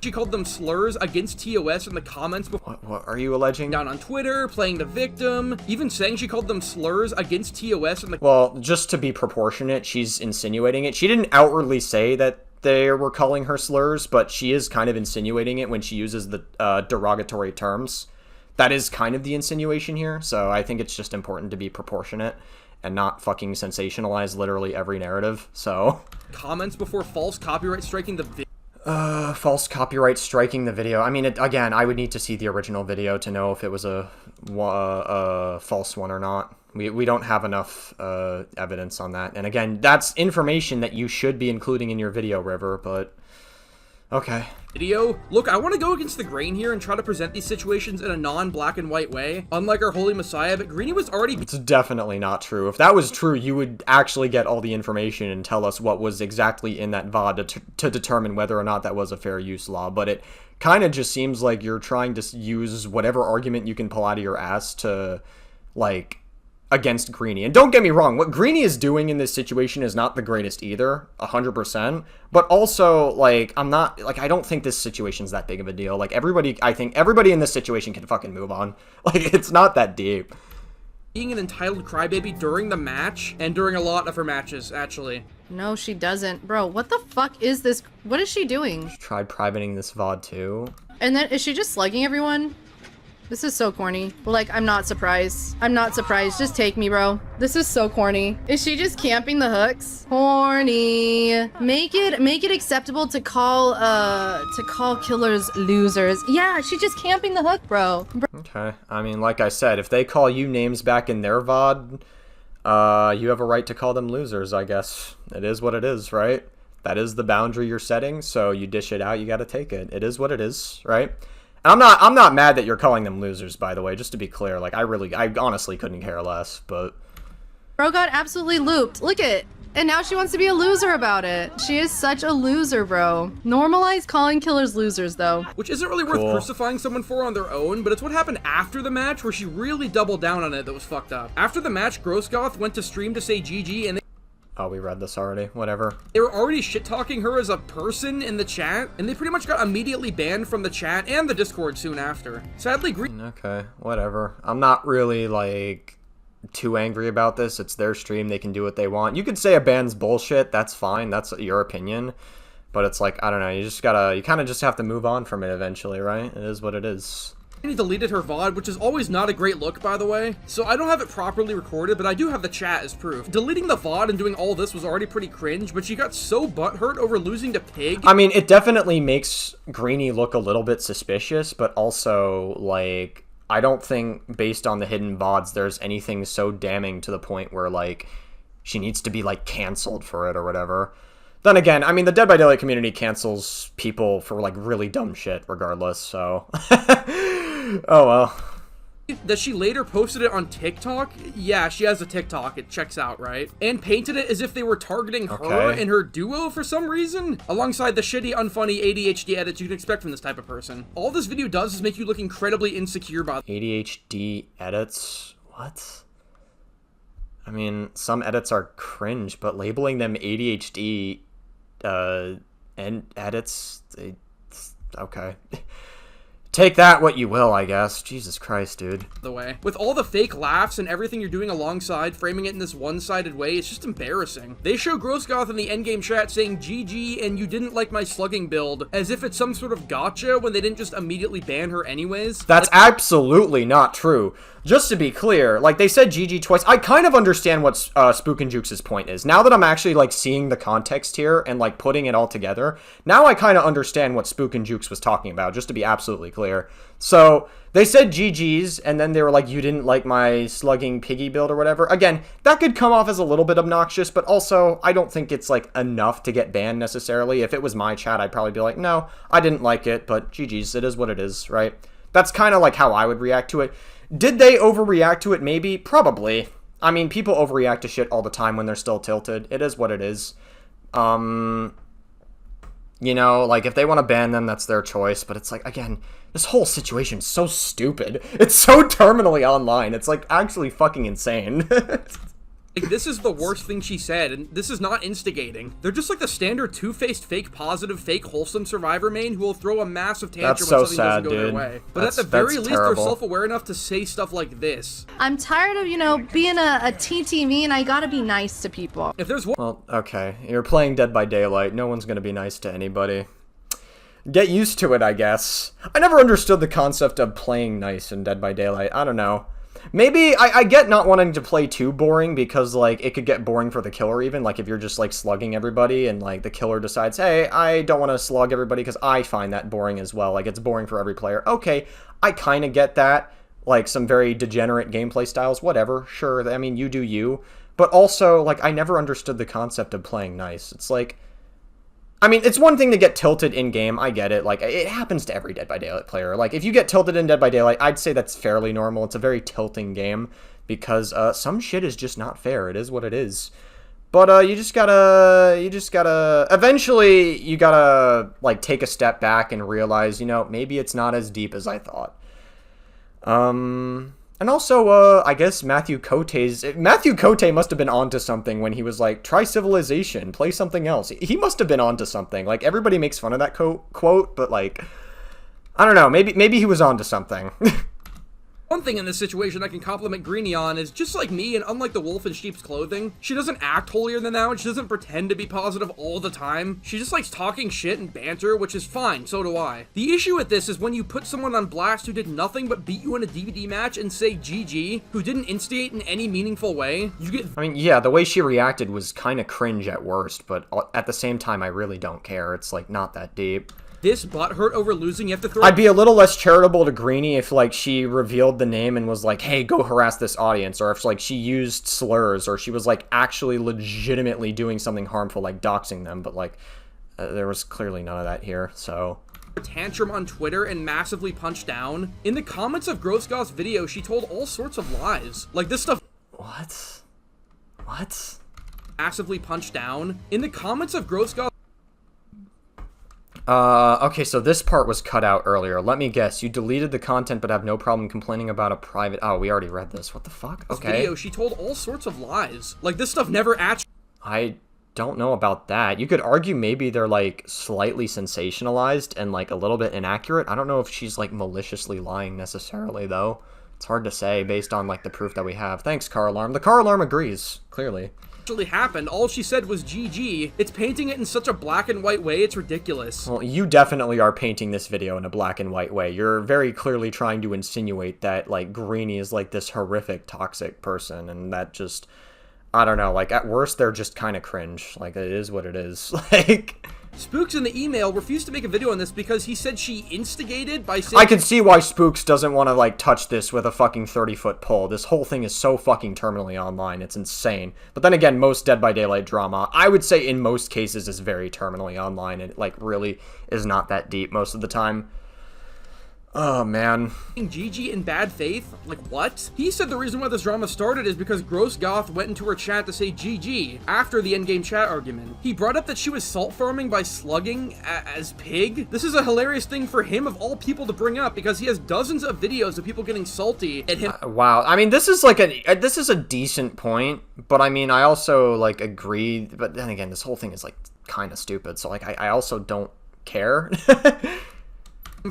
She called them slurs against TOS in the comments before. What are you alleging? Down on Twitter, playing the victim, even saying she called them slurs against TOS in the... Well, just to be proportionate, she's insinuating it. She didn't outwardly say that they were calling her slurs, but she is kind of insinuating it when she uses the derogatory terms. That is kind of the insinuation here, so I think it's just important to be proportionate and not fucking sensationalize literally every narrative, so... Comments before false copyright striking the video. False copyright striking the video. I mean, again, I would need to see the original video to know if it was a false one or not. We don't have enough evidence on that. And again, that's information that you should be including in your video, River, but... Okay. Video. Look, I want to go against the grain here and try to present these situations in a non-black and white way, unlike our Holy Messiah, but Greeny was already... It's definitely not true. If that was true, you would actually get all the information and tell us what was exactly in that VOD to determine whether or not that was a fair use law, but it kind of just seems like you're trying to use whatever argument you can pull out of your ass to, like... against Greeny. And don't get me wrong, what Greeny is doing in this situation is not the greatest either, 100%, but also, like, I don't think this situation's that big of a deal. Like, I think everybody in this situation can fucking move on. Like, it's not that deep. Being an entitled crybaby during the match, and during a lot of her matches, actually. No, she doesn't. Bro, what the fuck is this? What is she doing? She tried privating this VOD too. And then, is she just slugging everyone? This is so corny. Like, I'm not surprised. I'm not surprised. Just take me, bro. This is so corny. Is she just camping the hooks? Corny. Make it acceptable to call killers losers. Yeah, she's just camping the hook, bro. Okay. I mean, like I said, if they call you names back in their VOD, you have a right to call them losers, I guess. It is what it is, right? That is the boundary you're setting, so you dish it out, you gotta take it. It is what it is, right? I'm not mad that you're calling them losers, by the way, just to be clear. Like, I honestly couldn't care less, but... Bro got absolutely looped. Look at... And now she wants to be a loser about it. She is such a loser, bro. Normalize calling killers losers, though. Which isn't really worth crucifying someone for on their own, but it's what happened after the match where she really doubled down on it that was fucked up. After the match, Goth went to stream to say GG, and they... Oh, we read this already. Whatever. They were already shit-talking her as a person in the chat, and they pretty much got immediately banned from the chat and the Discord soon after. Sadly, Okay, whatever. I'm not really, like, too angry about this. It's their stream. They can do what they want. You could say a ban's bullshit. That's fine. That's your opinion. but it's like, I don't know, you kind of just have to move on from it eventually, right? It is what it is. Greeny deleted her VOD, which is always not a great look, by the way. So I don't have it properly recorded, but I do have the chat as proof. Deleting the VOD and doing all this was already pretty cringe, but she got so butthurt over losing to Pig. I mean, it definitely makes Greeny look a little bit suspicious, but also, like, I don't think, based on the hidden VODs, there's anything so damning to the point where, like, she needs to be, like, canceled for it or whatever. Then again, I mean, the Dead by Daylight community cancels people for, like, really dumb shit regardless, so... Oh, well. That she later posted it on TikTok? Yeah, she has a TikTok. It checks out, right? And painted it as if they were targeting her and her duo for some reason, alongside the shitty, unfunny ADHD edits you can expect from this type of person. All this video does is make you look incredibly insecure about ADHD edits? What? I mean, some edits are cringe, but labeling them ADHD and edits, okay. Take that what you will, I guess. Jesus Christ, dude. The way. With all the fake laughs and everything you're doing alongside, framing it in this one-sided way, it's just embarrassing. They show Gross Goth in the endgame chat saying GG and you didn't like my slugging build, as if it's some sort of gotcha when they didn't just immediately ban her anyways. That's absolutely not true. Just to be clear, like, they said GG twice. I kind of understand what Spook and Jukes' point is. Now that I'm actually, like, seeing the context here and, like, putting it all together, now I kind of understand what Spook and Jukes was talking about, just to be absolutely clear. So, they said GG's, and then they were like, you didn't like my slugging piggy build or whatever. Again, that could come off as a little bit obnoxious, but also, I don't think it's, like, enough to get banned necessarily. If it was my chat, I'd probably be like, no, I didn't like it, but GG's, it is what it is, right? That's kind of, like, how I would react to it. Did they overreact to it? Maybe. Probably. I mean, people overreact to shit all the time when they're still tilted. It is what it is. You know, like, if they want to ban them, that's their choice. But it's like, again, this whole situation's so stupid. It's so terminally online. It's, like, actually fucking insane. Like, this is the worst thing she said, and this is not instigating. They're just like the standard two-faced, fake positive, fake wholesome survivor main who will throw a massive tantrum when something doesn't go their way. But at the very least, they're self-aware enough to say stuff like this. I'm tired of, you know, being a TT me, and I gotta be nice to people. If there's one... Well, okay. You're playing Dead by Daylight. No one's gonna be nice to anybody. Get used to it, I guess. I never understood the concept of playing nice in Dead by Daylight. I don't know. Maybe, I get not wanting to play too boring because, like, it could get boring for the killer even. Like, if you're just, like, slugging everybody and, like, the killer decides, hey, I don't want to slug everybody because I find that boring as well. Like, it's boring for every player. Okay, I kind of get that. Like, some very degenerate gameplay styles, whatever. Sure, I mean, you do you. But also, like, I never understood the concept of playing nice. It's like... I mean, it's one thing to get tilted in-game, I get it, like, it happens to every Dead by Daylight player. Like, if you get tilted in Dead by Daylight, I'd say that's fairly normal. It's a very tilting game, because, some shit is just not fair. It is what it is. But, you just gotta, eventually, you gotta, like, take a step back and realize, you know, maybe it's not as deep as I thought. And also, I guess Matthew Cote must have been onto something when he was like, try Civilization, play something else. He must have been onto something. Like, everybody makes fun of that quote, but, like, I don't know, maybe he was onto something. One thing in this situation I can compliment Greeny on is, just like me, and unlike the wolf in sheep's clothing, she doesn't act holier than thou, and she doesn't pretend to be positive all the time. She just likes talking shit and banter, which is fine, so do I. The issue with this is when you put someone on blast who did nothing but beat you in a DBD match and say GG, who didn't instigate in any meaningful way, you get... I mean, yeah, the way she reacted was kind of cringe at worst, but at the same time, I really don't care. It's, like, not that deep. This butthurt over losing, you have to throw... I'd be a little less charitable to Greeny if, like, she revealed the name and was like, hey, go harass this audience, or if, like, she used slurs, or she was, like, actually legitimately doing something harmful, like doxing them, but, like, there was clearly none of that here, so... Tantrum on Twitter and massively punched down. In the comments of Gross Goth's video, she told all sorts of lies. Like, this stuff... What? What? Massively punched down. In the comments of Gross Goth... Okay, so this part was cut out earlier. Let me guess. You deleted the content but have no problem complaining about a private... Oh, we already read this. What the fuck? Okay. Video, she told all sorts of lies. Like, this stuff never actually... I don't know about that. You could argue maybe they're, like, slightly sensationalized and, like, a little bit inaccurate. I don't know if she's, like, maliciously lying necessarily, though. It's hard to say based on, like, the proof that we have. Thanks, Car Alarm. The Car Alarm agrees, clearly. Actually happened. All she said was GG. It's painting it in such a black and white way, it's ridiculous. Well, you definitely are painting this video in a black and white way. You're very clearly trying to insinuate that, like, Greeny is, like, this horrific, toxic person, and that just, I don't know, like, at worst, they're just kind of cringe. Like, it is what it is. Like... Spooks in the email refused to make a video on this because he said she instigated by saying— I can see why Spooks doesn't want to, like, touch this with a fucking 30-foot pole. This whole thing is so fucking terminally online. It's insane. But then again, most Dead by Daylight drama, I would say in most cases, is very terminally online. It, like, really is not that deep most of the time. Oh, man. GG in bad faith? Like, what? He said the reason why this drama started is because Gross Goth went into her chat to say GG after the endgame chat argument. He brought up that she was salt farming by slugging as pig. This is a hilarious thing for him of all people to bring up because he has dozens of videos of people getting salty at him. Wow. I mean, this is like this is a decent point, but I mean, I also, like, agree. But then again, this whole thing is, like, kind of stupid. So, like, I also don't care.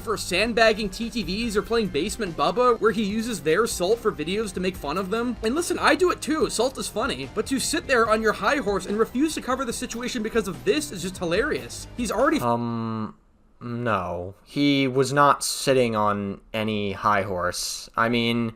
For sandbagging TTVs or playing Basement Bubba, where he uses their salt for videos to make fun of them. And listen, I do it too, salt is funny, but to sit there on your high horse and refuse to cover the situation because of this is just hilarious. He's already— No. He was not sitting on any high horse. I mean,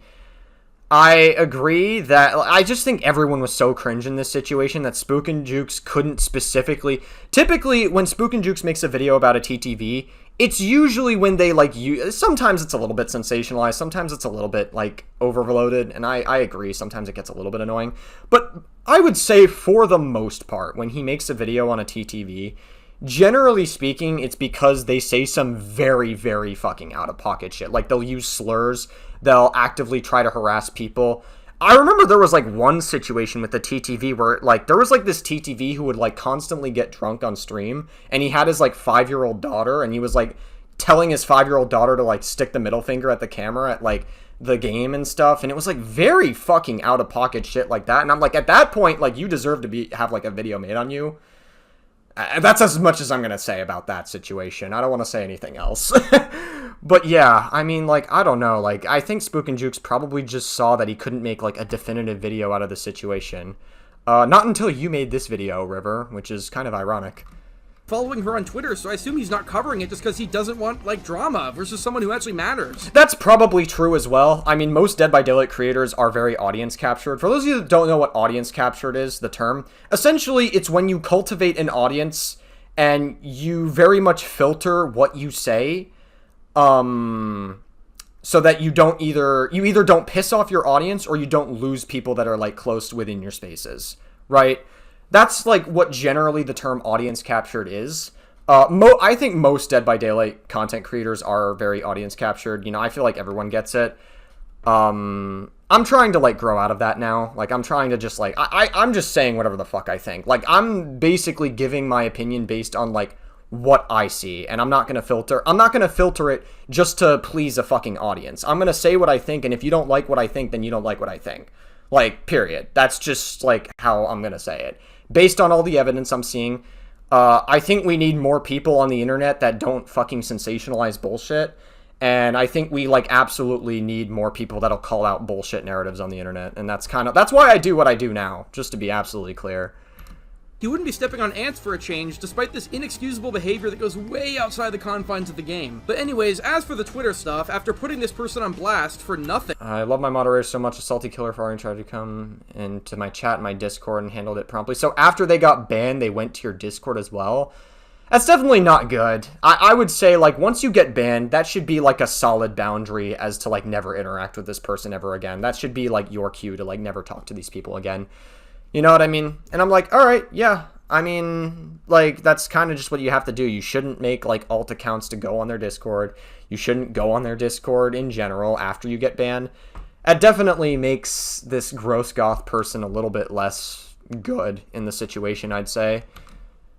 I agree that, I just think everyone was so cringe in this situation that Spook and Jukes couldn't specifically— Typically, when Spook and Jukes makes a video about a TTV, it's usually when they, like, sometimes it's a little bit sensationalized, sometimes it's a little bit, like, overloaded, and I agree, sometimes it gets a little bit annoying. But I would say, for the most part, when he makes a video on a TTV, generally speaking, it's because they say some very, very fucking out-of-pocket shit. Like, they'll use slurs, they'll actively try to harass people. I remember there was, like, one situation with the TTV where, like, there was, like, this TTV who would, like, constantly get drunk on stream, and he had his, like, 5-year-old daughter, and he was, like, telling his 5-year-old daughter to, like, stick the middle finger at the camera at, like, the game and stuff, and it was, like, very fucking out-of-pocket shit like that, and I'm like, at that point, like, you deserve to have, like, a video made on you. That's as much as I'm gonna say about that situation. I don't want to say anything else. But yeah, I mean, like, I don't know. Like, I think Spook and Jukes probably just saw that he couldn't make, like, a definitive video out of the situation. Not until you made this video, River, which is kind of ironic. Following her on Twitter, so I assume he's not covering it just because he doesn't want, like, drama versus someone who actually matters. That's probably true as well. I mean, most Dead by Daylight creators are very audience captured. For those of you that don't know what audience captured is, the term, essentially it's when you cultivate an audience and you very much filter what you say, so that you either don't piss off your audience or you don't lose people that are, like, close within your spaces, right? That's, like, what generally the term audience captured is. I think most Dead by Daylight content creators are very audience captured. You know, I feel like everyone gets it. I'm trying to, like, grow out of that now. Like, I'm trying to just, like, I'm just saying whatever the fuck I think. Like, I'm basically giving my opinion based on, like, what I see, and I'm not gonna filter it just to please a fucking audience. I'm gonna say what I think, and if you don't like what I think, then you don't like what I think. Like, period. That's just, like, how I'm gonna say it. Based on all the evidence I'm seeing, I think we need more people on the internet that don't fucking sensationalize bullshit, and I think we, like, absolutely need more people that'll call out bullshit narratives on the internet, and that's why I do what I do now, just to be absolutely clear. He wouldn't be stepping on ants for a change, despite this inexcusable behavior that goes way outside the confines of the game. But anyways, as for the Twitter stuff, after putting this person on blast for nothing— I love my moderators so much. A salty killer for tried to come into my chat and my Discord and handled it promptly. So after they got banned, they went to your Discord as well. That's definitely not good. I would say, like, once you get banned, that should be, like, a solid boundary as to, like, never interact with this person ever again. That should be, like, your cue to, like, never talk to these people again. You know what I mean? And I'm like, alright, yeah. I mean, like, that's kind of just what you have to do. You shouldn't make, like, alt accounts to go on their Discord. You shouldn't go on their Discord in general after you get banned. It definitely makes this gross goth person a little bit less good in the situation, I'd say.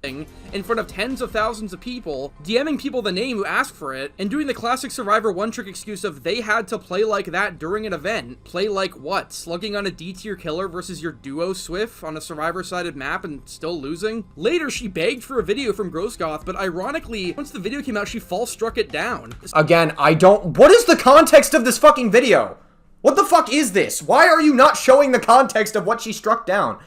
In front of tens of thousands of people, DMing people the name who asked for it, and doing the classic Survivor one-trick excuse of they had to play like that during an event. Play like what? Slugging on a D-tier killer versus your duo Swift on a Survivor-sided map and still losing? Later, she begged for a video from Gross Goth, but ironically, once the video came out, she false struck it down. Again, what is the context of this fucking video? What the fuck is this? Why are you not showing the context of what she struck down?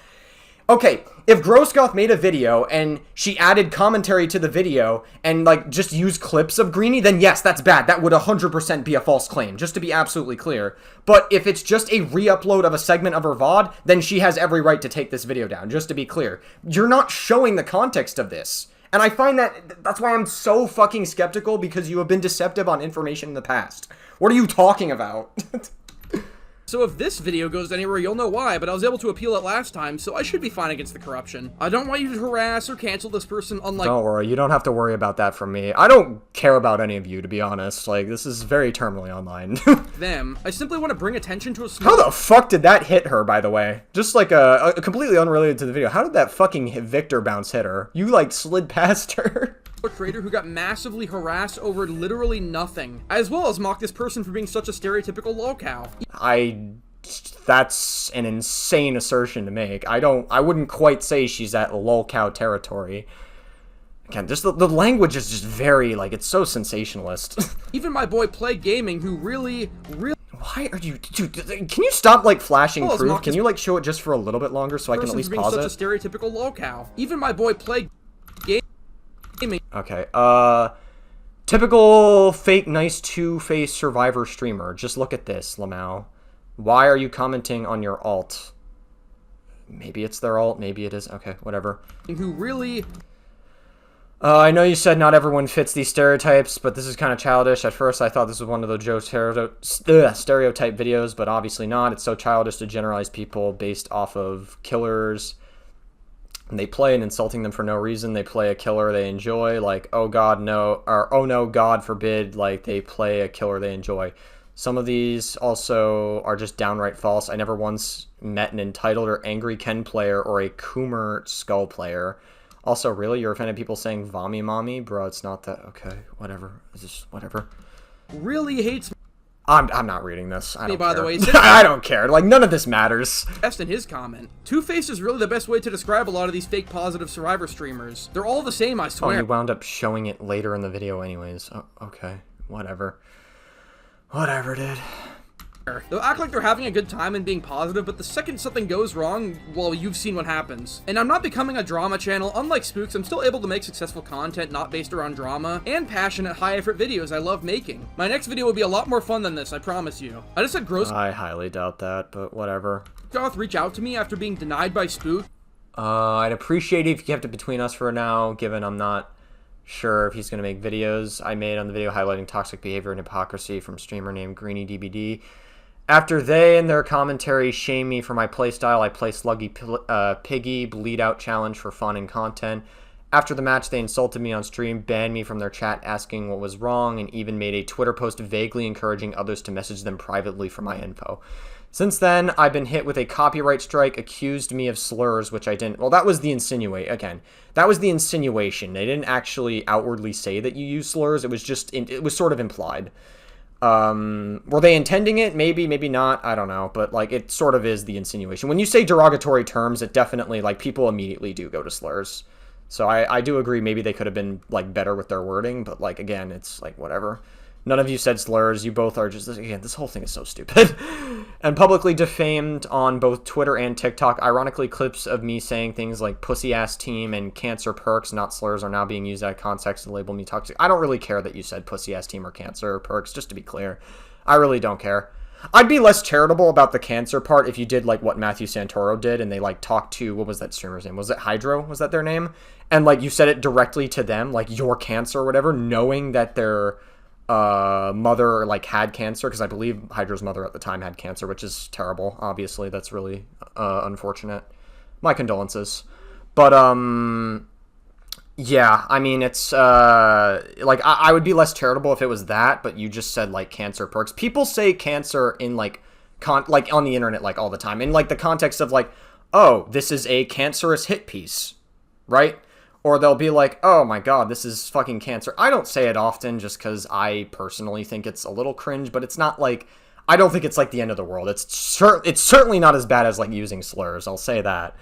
Okay, if Goth made a video and she added commentary to the video and, like, just used clips of Greeny, then yes, that's bad. That would 100% be a false claim, just to be absolutely clear. But if it's just a re-upload of a segment of her VOD, then she has every right to take this video down, just to be clear. You're not showing the context of this. And I find that's why I'm so fucking skeptical, because you have been deceptive on information in the past. What are you talking about? So if this video goes anywhere, you'll know why, but I was able to appeal it last time, so I should be fine against the corruption. I don't want you to harass or cancel this person, unlike— Don't worry, you don't have to worry about that from me. I don't care about any of you, to be honest. Like, this is very terminally online. them. I simply want to bring attention to a small— How the fuck did that hit her, by the way? Just like a completely unrelated to the video. How did that fucking Victor bounce hit her? You, like, slid past her. creator who got massively harassed over literally nothing, as well as mock this person for being such a stereotypical lolcow. That's an insane assertion to make. I wouldn't quite say she's at lolcow territory. Again, just the language is just very, like, it's so sensationalist. Even my boy Play Gaming, who really... Why are you... Dude, can you stop, like, flashing Well, proof? Can you, like, show it just for a little bit longer so I can at least pause it? Such a stereotypical lolcow. Even my boy Play Gaming... Okay, typical fake nice two-face survivor streamer. Just look at this, Lamau. Why are you commenting on your alt? Maybe it's their alt, maybe it is. Okay, whatever. Who really... I know you said not everyone fits these stereotypes, but this is kind of childish. At first, I thought this was one of those Joe stereotype videos, but obviously not. It's so childish to generalize people based off of killers. And they play and insulting them for no reason. They play a killer they enjoy, like, oh god, no, or oh no, god forbid, like, they play a killer they enjoy. Some of these also are just downright false. I never once met an entitled or angry Ken player or a Coomer Skull player. Also, really? You're a fan of people saying Vommy Mommy? Bro, it's not that. Okay, whatever. It's just whatever. Really hates... I'm not reading this. I don't by care. the way, I don't care. Like, none of this matters. Best in his comment. Two-Face is really the best way to describe a lot of these fake positive survivor streamers. They're all the same, I swear. Oh, you wound up showing it later in the video anyways. Oh, okay, whatever. Whatever, dude. They'll act like they're having a good time and being positive, but the second something goes wrong, well, you've seen what happens. And I'm not becoming a drama channel. Unlike Spooks, I'm still able to make successful content not based around drama, and passionate, high-effort videos I love making. My next video will be a lot more fun than this, I promise you. I just had I highly doubt that, but whatever. Goth reach out to me after being denied by Spook. I'd appreciate it if you kept it between us for now, given I'm not sure if he's going to make videos. I made on the video highlighting toxic behavior and hypocrisy from streamer named Greeny DBD. After they and their commentary shame me for my playstyle, I play Sluggy Piggy Bleed Out Challenge for fun and content. After the match, they insulted me on stream, banned me from their chat asking what was wrong, and even made a Twitter post vaguely encouraging others to message them privately for my info. Since then, I've been hit with a copyright strike, accused me of slurs, which I didn't... Well, that was the that was the insinuation. They didn't actually outwardly say that you use slurs. It was just... It was sort of implied. Were they intending it? Maybe, maybe not. I don't know. But, like, it sort of is the insinuation. When you say derogatory terms, it definitely, like, people immediately do go to slurs. So I do agree maybe they could have been, like, better with their wording. But, like, again, it's, like, whatever. None of you said slurs. You both are just... Again, this whole thing is so stupid. And publicly defamed on both Twitter and TikTok. Ironically, clips of me saying things like pussy-ass team and cancer perks, not slurs, are now being used out of context to label me toxic. I don't really care that you said pussy-ass team or cancer perks, just to be clear. I really don't care. I'd be less charitable about the cancer part if you did, like, what Matthew Santoro did, and they, like, talked to... What was that streamer's name? Was it Hydro? Was that their name? And, like, you said it directly to them, like, your cancer or whatever, knowing that their... mother, like, had cancer, because I believe Hydra's mother at the time had cancer, which is terrible. Obviously, that's really unfortunate. My condolences. But yeah, I mean, it's like, I would be less charitable if it was that, but you just said, like, cancer perks. People say cancer in, like, like, on the internet, like, all the time, in, like, the context of, like, oh, this is a cancerous hit piece, right? Or they'll be like, oh my god, this is fucking cancer. I don't say it often just because I personally think it's a little cringe, but it's not like... I don't think it's like the end of the world. It's certainly not as bad as, like, using slurs, I'll say that.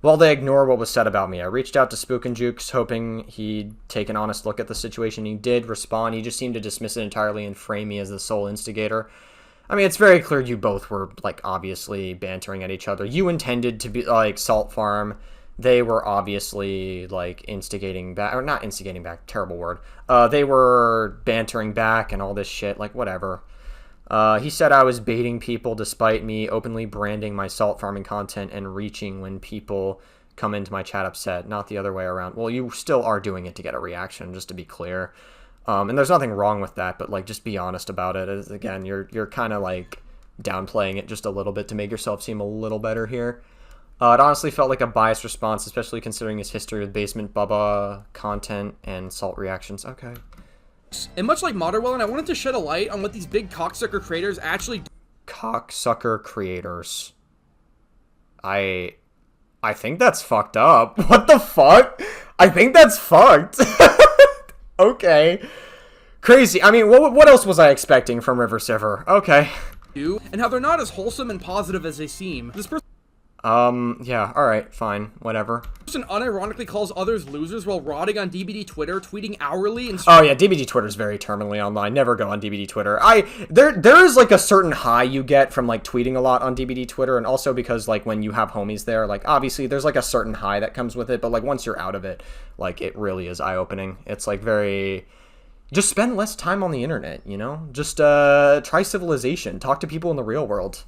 While they ignore what was said about me, I reached out to Spook and Jukes, hoping he'd take an honest look at the situation. He did respond. He just seemed to dismiss it entirely and frame me as the sole instigator. I mean, it's very clear you both were, like, obviously bantering at each other. You intended to be, like, Salt Farm. They were obviously, like, instigating back, or not instigating back, terrible word. They were bantering back and all this shit, like, whatever. He said I was baiting people despite me openly branding my salt farming content and reaching when people come into my chat upset, not the other way around. Well, you still are doing it to get a reaction, just to be clear. And there's nothing wrong with that, but, like, just be honest about it. Again, you're kind of, like, downplaying it just a little bit to make yourself seem a little better here. It honestly felt like a biased response, especially considering his history with Basement Bubba content and salt reactions. Okay. And much like Motherwell, I wanted to shed a light on what these big cocksucker creators actually do. Cocksucker creators. I think that's fucked up. What the fuck? I think that's fucked. Okay. Crazy. I mean, what else was I expecting from RiverCiver? Okay. And how they're not as wholesome and positive as they seem. This person yeah, alright, fine, whatever. Unironically calls others losers while rotting on DBD Twitter, tweeting hourly and... Oh yeah, DBD Twitter's very terminally online. Never go on DBD Twitter. There is, like, a certain high you get from, like, tweeting a lot on DBD Twitter, and also because, like, when you have homies there, like, obviously there's, like, a certain high that comes with it, but, like, once you're out of it, like, it really is eye-opening. It's, like, very... Just spend less time on the internet, you know? Just, try civilization. Talk to people in the real world.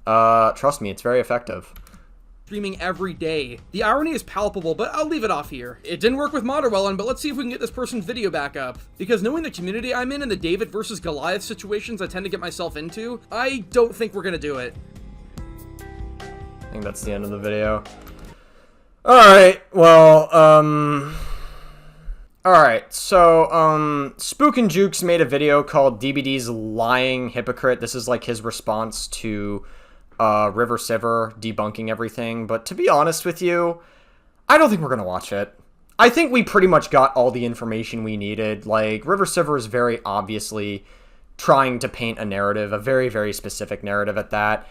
Trust me, it's very effective. Streaming every day. The irony is palpable, but I'll leave it off here. It didn't work with Motherwell, but let's see if we can get this person's video back up. Because knowing the community I'm in and the David versus Goliath situations I tend to get myself into, I don't think we're gonna do it. I think that's the end of the video. Alright, well, alright, so, Spook and Jukes made a video called DBD's Lying Hypocrite. This is, like, his response to RiverCiver debunking everything, but to be honest with you, I don't think we're gonna watch it. I think we pretty much got all the information we needed. Like, RiverCiver is very obviously trying to paint a narrative, a very, very specific narrative at that,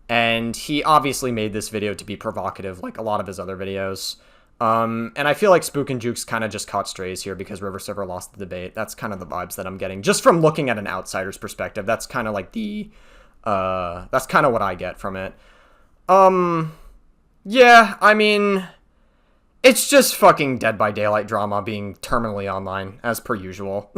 and he obviously made this video to be provocative, like a lot of his other videos. And I feel like Spook and Jukes kind of just caught strays here because RiverCiver lost the debate. That's kind of the vibes that I'm getting. Just from looking at an outsider's perspective, that's kind of like the... that's kind of what I get from it. Yeah, I mean, it's just fucking Dead by Daylight drama being terminally online, as per usual.